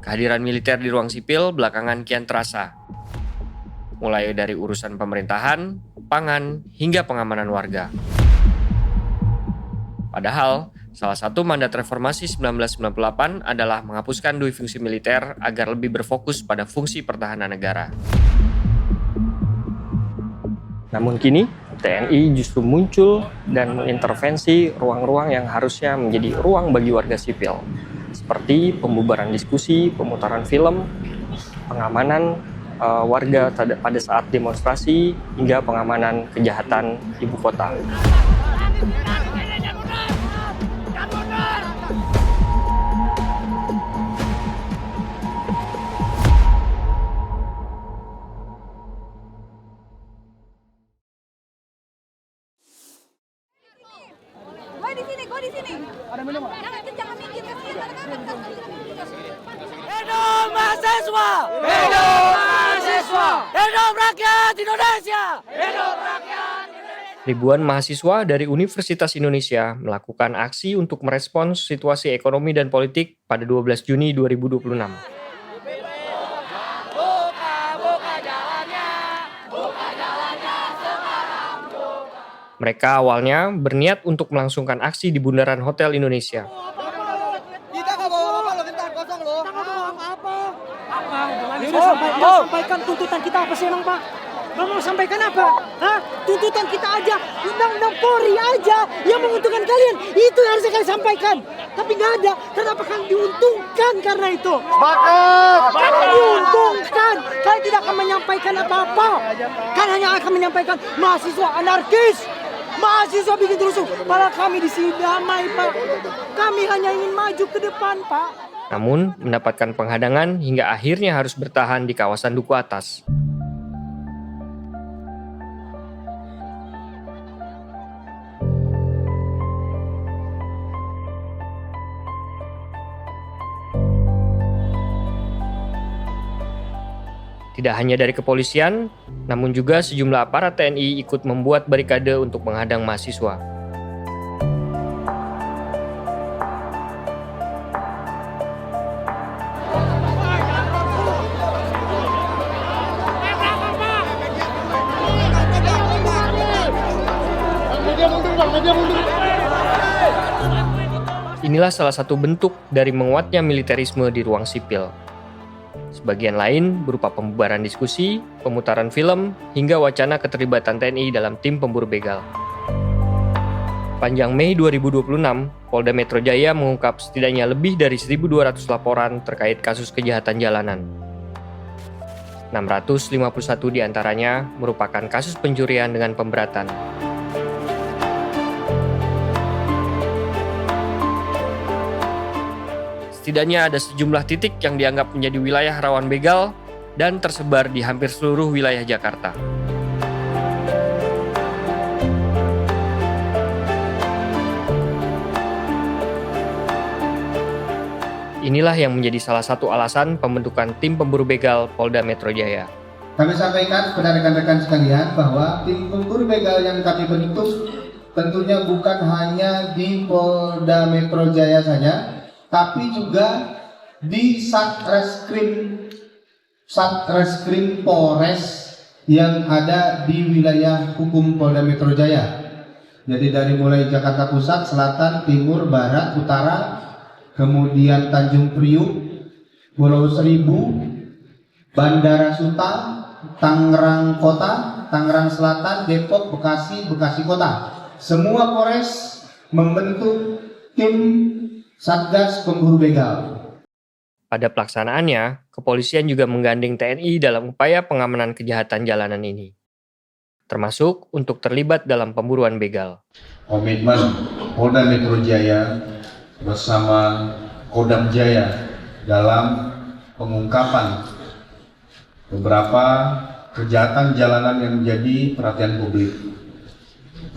Kehadiran militer di ruang sipil belakangan kian terasa, mulai dari urusan pemerintahan, pangan, hingga pengamanan warga. Padahal, salah satu mandat reformasi 1998 adalah menghapuskan dui fungsi militer agar lebih berfokus pada fungsi pertahanan negara. Namun kini, TNI justru muncul dan mengintervensi ruang-ruang yang harusnya menjadi ruang bagi warga sipil, seperti pembubaran diskusi, pemutaran film, pengamanan warga pada saat demonstrasi, hingga pengamanan kejahatan ibu kota. Gue di sini. Ada minum nggak? Jangan mikir Hidup mahasiswa! Hidup mahasiswa! Hidup rakyat Indonesia! Hidup rakyat Indonesia! Ribuan mahasiswa dari Universitas Indonesia melakukan aksi untuk merespons situasi ekonomi dan politik pada 12 Juni 2026. Mereka awalnya berniat untuk melangsungkan aksi di Bundaran Hotel Indonesia. Kita nggak bawa apa-apa loh, bentar kosong loh. Kita nggak bawa apa-apa. Sampaikan tuntutan kita apa sih emang Pak? Bang mau sampaikan apa? Hah? Tuntutan kita aja, undang-undang Polri aja yang menguntungkan kalian. Itu yang harus kalian sampaikan. Tapi nggak ada. Kenapa kalian diuntungkan karena itu? Sepakat. Kalian diuntungkan. Kalian tidak akan menyampaikan apa-apa. Kalian hanya akan menyampaikan mahasiswa anarkis. Mahasiswa bikin rusuh. Malah kami di sini damai, Pak. Kami hanya ingin maju ke depan, Pak. Namun, mendapatkan penghadangan hingga akhirnya harus bertahan di kawasan Duku Atas. Tidak hanya dari kepolisian, namun juga sejumlah aparat TNI ikut membuat barikade untuk menghadang mahasiswa. Inilah salah satu bentuk dari menguatnya militerisme di ruang sipil. Sebagian lain berupa pembubaran diskusi, pemutaran film, hingga wacana keterlibatan TNI dalam tim pemburu begal. Panjang Mei 2026, Polda Metro Jaya mengungkap setidaknya lebih dari 1.200 laporan terkait kasus kejahatan jalanan. 651 diantaranya merupakan kasus pencurian dengan pemberatan. Setidaknya ada sejumlah titik yang dianggap menjadi wilayah rawan begal dan tersebar di hampir seluruh wilayah Jakarta. Inilah yang menjadi salah satu alasan pembentukan tim pemburu begal Polda Metro Jaya. Kami sampaikan kepada rekan-rekan sekalian bahwa tim pemburu begal yang kami bentuk tentunya bukan hanya di Polda Metro Jaya saja, tapi juga di Satreskrim Polres yang ada di wilayah hukum Polda Metro Jaya. Jadi dari mulai Jakarta Pusat, Selatan, Timur, Barat, Utara, kemudian Tanjung Priuk, Pulau Seribu, Bandara Suta, Tangerang Kota, Tangerang Selatan, Depok, Bekasi, Bekasi Kota. Semua Polres membentuk tim Satgas Pemburu Begal. Pada pelaksanaannya, kepolisian juga menggandeng TNI dalam upaya pengamanan kejahatan jalanan ini, termasuk untuk terlibat dalam pemburuan begal. Komitmen Polda Metro Jaya bersama Kodam Jaya dalam pengungkapan beberapa kejahatan jalanan yang menjadi perhatian publik,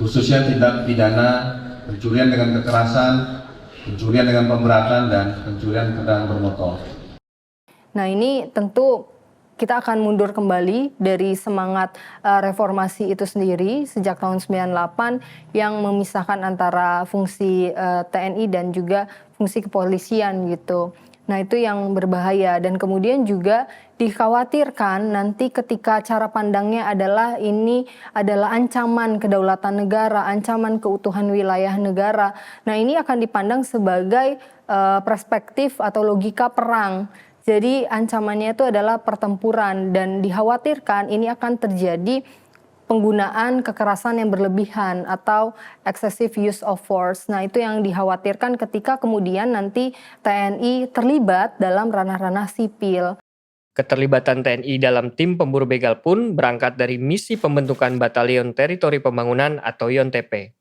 khususnya tindak pidana pencurian dengan kekerasan, pencurian dengan pemberatan, dan pencurian kendaraan bermotor. Nah, ini tentu kita akan mundur kembali dari semangat reformasi itu sendiri sejak tahun 98 yang memisahkan antara fungsi TNI dan juga fungsi kepolisian gitu. Nah, itu yang berbahaya dan kemudian juga dikhawatirkan nanti ketika cara pandangnya adalah ini adalah ancaman kedaulatan negara, ancaman keutuhan wilayah negara. Nah, ini akan dipandang sebagai perspektif atau logika perang. Jadi ancamannya itu adalah pertempuran dan dikhawatirkan ini akan terjadi penggunaan kekerasan yang berlebihan atau excessive use of force. Nah, itu yang dikhawatirkan ketika kemudian nanti TNI terlibat dalam ranah-ranah sipil. Keterlibatan TNI dalam tim pemburu begal pun berangkat dari misi pembentukan Batalion Teritori Pembangunan atau YONTP.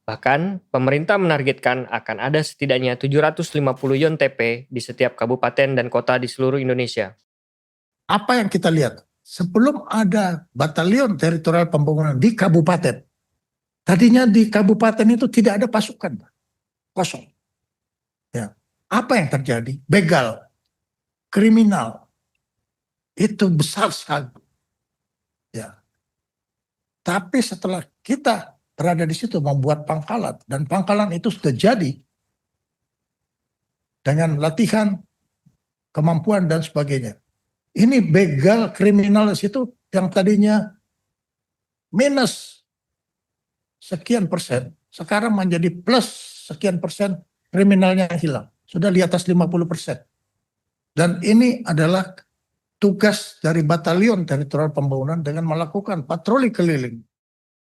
Bahkan, pemerintah menargetkan akan ada setidaknya 750 YONTP di setiap kabupaten dan kota di seluruh Indonesia. Apa yang kita lihat? Sebelum ada Batalion Teritorial Pembangunan di kabupaten, tadinya di kabupaten itu tidak ada pasukan, kosong. Ya. Apa yang terjadi? Begal, kriminal, itu besar sekali. Ya. Tapi setelah kita berada di situ membuat pangkalan, dan pangkalan itu sudah jadi dengan latihan, kemampuan dan sebagainya. Ini begal kriminal itu yang tadinya minus sekian persen, sekarang menjadi plus sekian persen kriminalnya hilang. Sudah di atas 50%. Dan ini adalah tugas dari Batalion Teritorial Pembangunan dengan melakukan patroli keliling.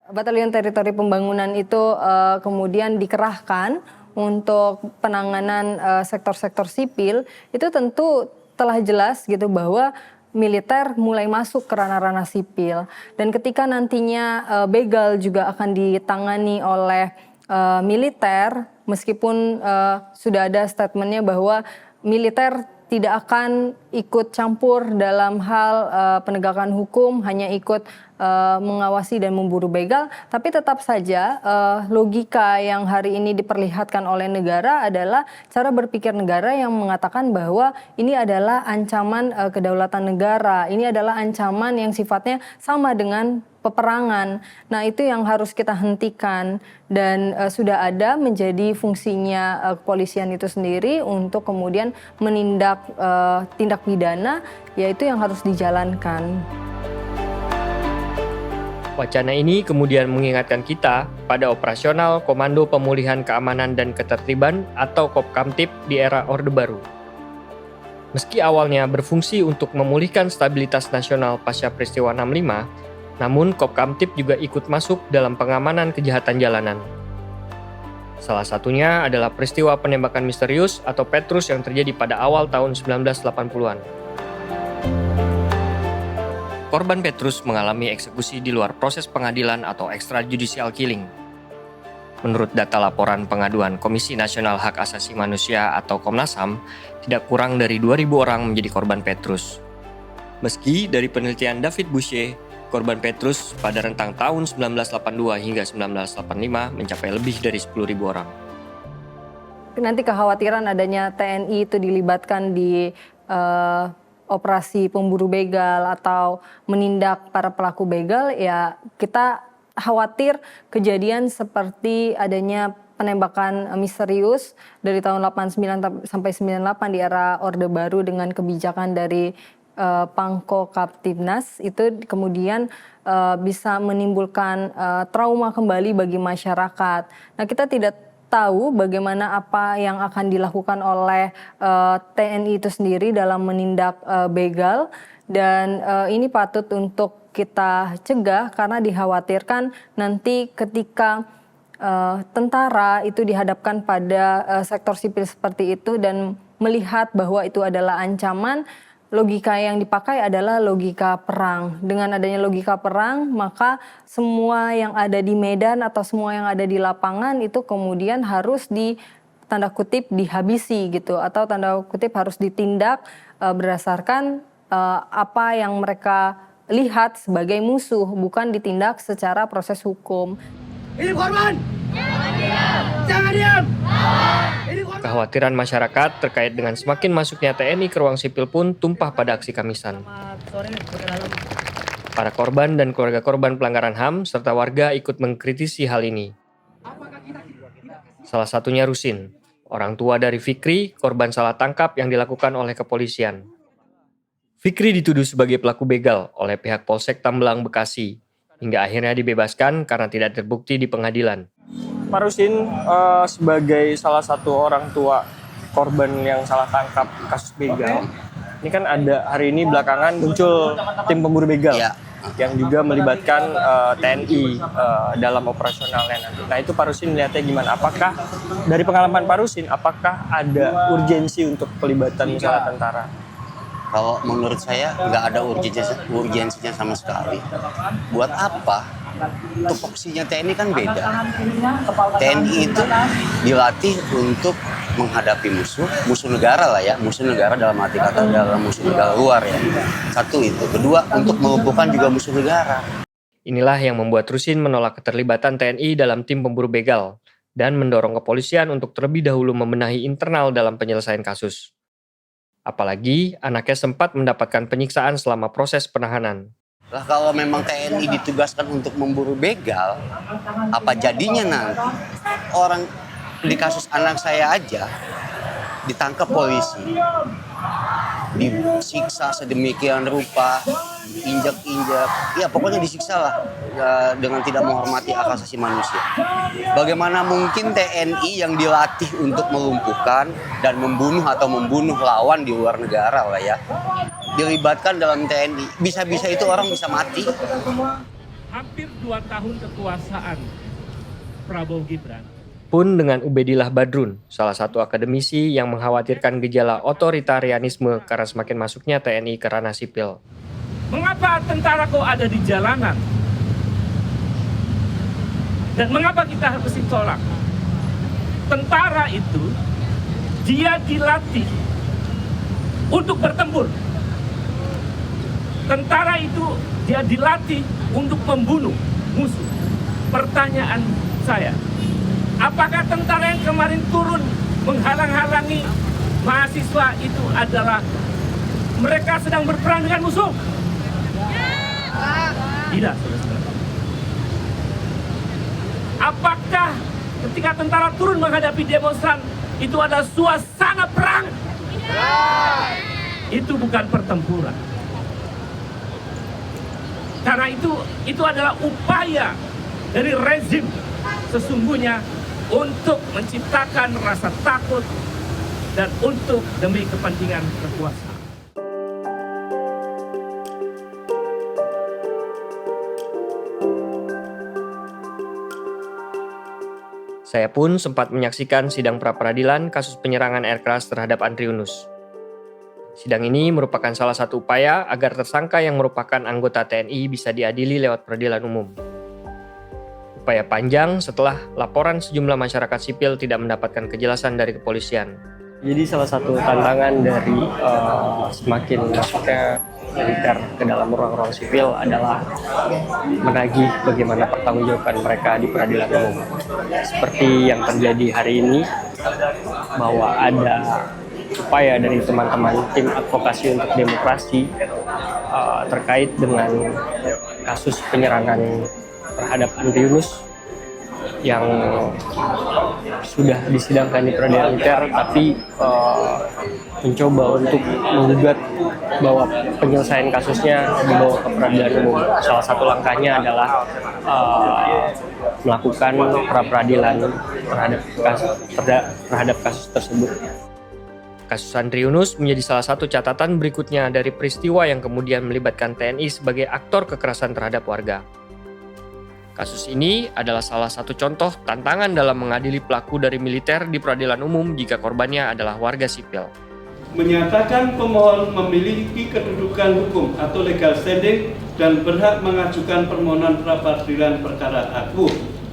Batalion Teritori Pembangunan itu kemudian dikerahkan untuk penanganan sektor-sektor sipil, itu tentu telah jelas gitu bahwa militer mulai masuk ke ranah-ranah sipil. Dan ketika nantinya begal juga akan ditangani oleh militer, meskipun sudah ada statementnya bahwa militer tidak akan ikut campur dalam hal penegakan hukum, hanya ikut mengawasi dan memburu begal, tapi tetap saja logika yang hari ini diperlihatkan oleh negara adalah cara berpikir negara yang mengatakan bahwa ini adalah ancaman kedaulatan negara, ini adalah ancaman yang sifatnya sama dengan peperangan. Nah, itu yang harus kita hentikan dan sudah ada menjadi fungsinya kepolisian itu sendiri untuk kemudian menindak tindak pidana, yaitu yang harus dijalankan. Wacana ini kemudian mengingatkan kita pada operasional Komando Pemulihan Keamanan dan Ketertiban atau Kopkamtib di era Orde Baru. Meski awalnya berfungsi untuk memulihkan stabilitas nasional pasca peristiwa 65, namun Kopkamtib juga ikut masuk dalam pengamanan kejahatan jalanan. Salah satunya adalah peristiwa penembakan misterius atau Petrus yang terjadi pada awal tahun 1980-an. Korban Petrus mengalami eksekusi di luar proses pengadilan atau extrajudicial killing. Menurut data laporan pengaduan Komisi Nasional Hak Asasi Manusia atau Komnas HAM, tidak kurang dari 2.000 orang menjadi korban Petrus. Meski dari penelitian David Boucher, korban Petrus pada rentang tahun 1982 hingga 1985 mencapai lebih dari 10.000 orang. Nanti kekhawatiran adanya TNI itu dilibatkan di operasi pemburu begal atau menindak para pelaku begal, ya kita khawatir kejadian seperti adanya penembakan misterius dari tahun 89 sampai 98 di era Orde Baru dengan kebijakan dari Pangko Kaptibnas itu kemudian bisa menimbulkan trauma kembali bagi masyarakat. Nah, kita tidak tahu bagaimana apa yang akan dilakukan oleh TNI itu sendiri dalam menindak begal dan ini patut untuk kita cegah karena dikhawatirkan nanti ketika tentara itu dihadapkan pada sektor sipil seperti itu dan melihat bahwa itu adalah ancaman, logika yang dipakai adalah logika perang. Dengan adanya logika perang, maka semua yang ada di medan atau semua yang ada di lapangan itu kemudian harus tanda kutip dihabisi gitu, atau tanda kutip harus ditindak berdasarkan apa yang mereka lihat sebagai musuh, bukan ditindak secara proses hukum. Ini korban! Jangan diam! Jangan diam! Kekhawatiran masyarakat terkait dengan semakin masuknya TNI ke ruang sipil pun tumpah pada aksi Kamisan. Para korban dan keluarga korban pelanggaran HAM serta warga ikut mengkritisi hal ini. Salah satunya Rusin, orang tua dari Fikri, korban salah tangkap yang dilakukan oleh kepolisian. Fikri dituduh sebagai pelaku begal oleh pihak Polsek Tambelang, Bekasi, hingga akhirnya dibebaskan karena tidak terbukti di pengadilan. Pak Rusin, sebagai salah satu orang tua korban yang salah tangkap kasus begal, ini kan ada hari ini belakangan muncul tim pemburu begal yang juga melibatkan TNI dalam operasionalnya nanti. Nah itu Pak Rusin melihatnya gimana? Apakah dari pengalaman Pak Rusin, apakah ada urgensi untuk pelibatan misalnya tentara? Kalau menurut saya nggak ada urgensinya sama sekali. Buat apa? Tupoksinya TNI kan beda. TNI itu dilatih untuk menghadapi musuh negara lah ya, musuh negara dalam arti kata dalam musuh negara luar ya. Satu itu. Kedua, untuk melumpuhkan juga musuh negara. Inilah yang membuat Rusin menolak keterlibatan TNI dalam tim pemburu begal dan mendorong kepolisian untuk terlebih dahulu membenahi internal dalam penyelesaian kasus. Apalagi anaknya sempat mendapatkan penyiksaan selama proses penahanan. Lah kalau memang TNI ditugaskan untuk memburu begal, apa jadinya nanti orang di kasus anak saya aja ditangkap polisi, disiksa sedemikian rupa, injak-injak, ya pokoknya disiksa lah dengan tidak menghormati hak asasi manusia. Bagaimana mungkin TNI yang dilatih untuk melumpuhkan dan membunuh atau membunuh lawan di luar negara lah ya, dilibatkan dalam TNI, bisa-bisa itu orang bisa mati. Hampir 2 tahun kekuasaan Prabowo Gibran. Pun dengan Ubedillah Badrun, salah satu akademisi yang mengkhawatirkan gejala otoritarianisme karena semakin masuknya TNI ke ranah sipil. Mengapa tentara kok ada di jalanan? Dan mengapa kita harus ditolak? Tentara itu, dia dilatih untuk bertempur. Tentara itu, dia dilatih untuk membunuh musuh. Pertanyaan saya, apakah tentara yang kemarin turun menghalang-halangi mahasiswa itu adalah mereka sedang berperang dengan musuh? Tidak, saudara-saudara. Apakah ketika tentara turun menghadapi demonstran itu ada suasana perang? Itu bukan pertempuran. Karena itu adalah upaya dari rezim sesungguhnya untuk menciptakan rasa takut dan untuk demi kepentingan kekuasaan. Saya pun sempat menyaksikan sidang pra-peradilan kasus penyerangan air keras terhadap Andri Yunus. Sidang ini merupakan salah satu upaya agar tersangka yang merupakan anggota TNI bisa diadili lewat peradilan umum. Upaya panjang setelah laporan sejumlah masyarakat sipil tidak mendapatkan kejelasan dari kepolisian. Jadi salah satu tantangan dari semakin masuknya militer ke dalam ruang-ruang sipil adalah menagih bagaimana pertanggungjawaban mereka di peradilan umum. Seperti yang terjadi hari ini, bahwa ada upaya dari teman-teman tim advokasi untuk demokrasi terkait dengan kasus penyerangan terhadap Andri Yunus yang sudah disidangkan di peradilan militer, tapi mencoba untuk menggugat bahwa penyelesaian kasusnya dibawa ke peradilan umum. Salah satu langkahnya adalah melakukan pra-peradilan terhadap kasus tersebut. Kasus Andri Yunus menjadi salah satu catatan berikutnya dari peristiwa yang kemudian melibatkan TNI sebagai aktor kekerasan terhadap warga. Kasus ini adalah salah satu contoh tantangan dalam mengadili pelaku dari militer di peradilan umum jika korbannya adalah warga sipil. Menyatakan pemohon memiliki kedudukan hukum atau legal standing dan berhak mengajukan permohonan pra-peradilan perkara aku.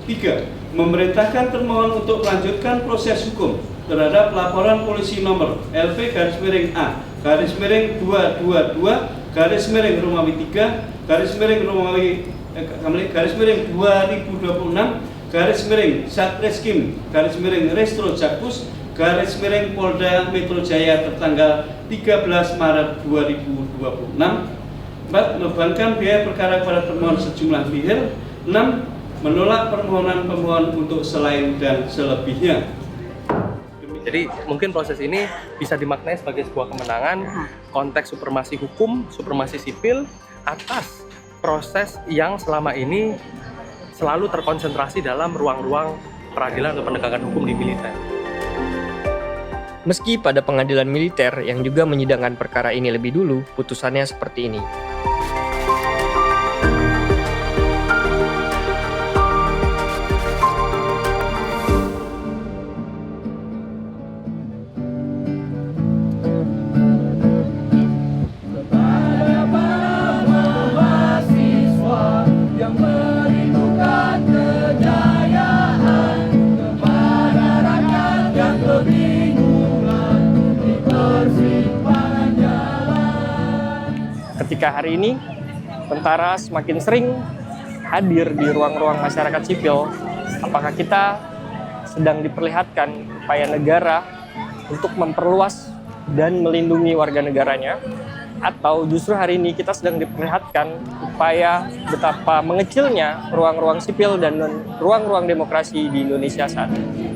3. Memerintahkan termohon untuk melanjutkan proses hukum terhadap laporan polisi nomor LV-2022-2000-Satreskrim-Restro Jakpus-Polda Metro Jaya tertanggal 13 Maret 2026. 4. Membebankan biaya perkara kepada termohon sejumlah nihil. 6. Menolak permohonan pemohon untuk selain dan selebihnya. Jadi mungkin proses ini bisa dimaknai sebagai sebuah kemenangan konteks supremasi hukum, supremasi sipil atas proses yang selama ini selalu terkonsentrasi dalam ruang-ruang peradilan atau penegakan hukum di militer. Meski pada pengadilan militer yang juga menyidangkan perkara ini lebih dulu, putusannya seperti ini. Ketika hari ini tentara semakin sering hadir di ruang-ruang masyarakat sipil, apakah kita sedang diperlihatkan upaya negara untuk memperluas dan melindungi warga negaranya, atau justru hari ini kita sedang diperlihatkan upaya betapa mengecilnya ruang-ruang sipil dan ruang-ruang demokrasi di Indonesia saat ini.